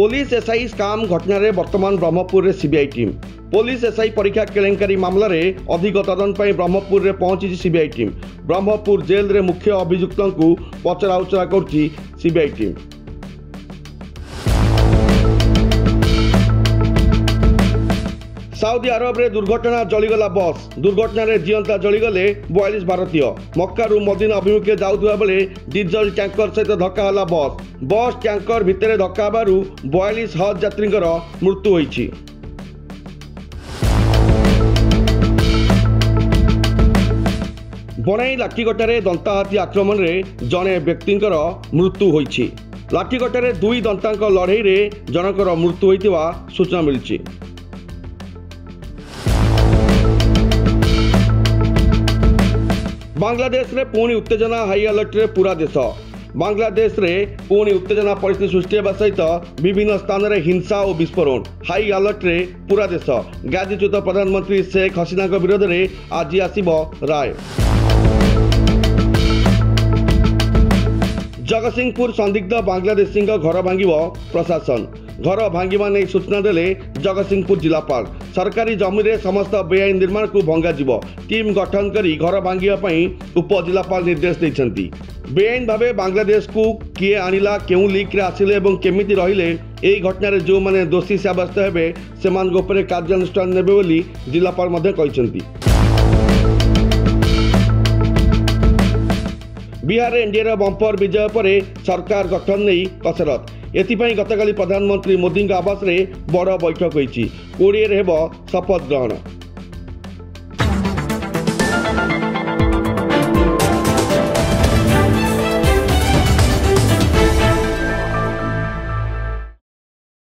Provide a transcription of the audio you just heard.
Police SI scam घटना वर्तमान ब्रह्मपुर रे सीबीआई टीम पुलिस एसआई परीक्षा केलेंकारी मामला रे अधिक तदंत पर ब्रह्मपुर रे पहुंची सीबीआई टीम। ब्रह्मपुर जेल रे मुख्य अभियुक्तों को पचरा उचरा करछि सीबीआई टीम। साउदी अरब रे दुर्घटना जलीगला बस। दुर्घटना रे जीवंता जलीगले 42 भारतीय। मक्कारु मदीना अभिमुखे जाउथुवा बेले डीजल टैंकर सहित धक्का होला बस टैंकर भितरे धक्का हेबारु 42 हज यात्रींकर मृत्यु होईछि। बणाई लाठीगटारे दंताहाती आक्रमण रे जने व्यक्तिंकर मृत्यु होईछि। लाठीगटारे दुई दंतांक लड़ाई रे जनकर मृत्यु होईतिबा सूचना मिलछि। बांग्लादेश रे पुणी उत्तेजना हाई अलर्ट रे पूरा देश। बांग्लादेश रे पुणी उत्तेजना परिस्थिति सृष्टि होगा सहित विभिन्न स्थान रे हिंसा और विस्फोरण। हाई अलर्ट रे पूरा देश। गादीच्युत प्रधानमंत्री शेख हसीना विरोध में आज आसिबो राय। जगतसिंहपुर संदिग्ध बांग्लादेशी घर भांगिबो प्रशासन। घर भांगिबा नहीं सूचना देले जगतसिंहपुर जिलापाल। सरकारी जमी रे समस्त बेआईन निर्माण को भंगा जीवो। टीम गठन करी घर भांगिबा पई उपजिलापाल निर्देश दैछंती। बेआईन भावे बांग्लादेश को किए आनिला केउ लीक रे आसिले एवं केमिति रहिले एई घटना रे जो माने दोषी साब्यस्त हेबे सेमान गोपरे कार्यानुष्ठान नेबे बोली जिलापाल मध्ये कहिसंती। बिहार एनडीए बंपर विजय पर सरकार गठन नहीं कसरत। एथिपाई गतकाली प्रधानमंत्री मोदी आवास रे बड़ बैठक होईछि। 20 रे हेबो शपथ ग्रहण।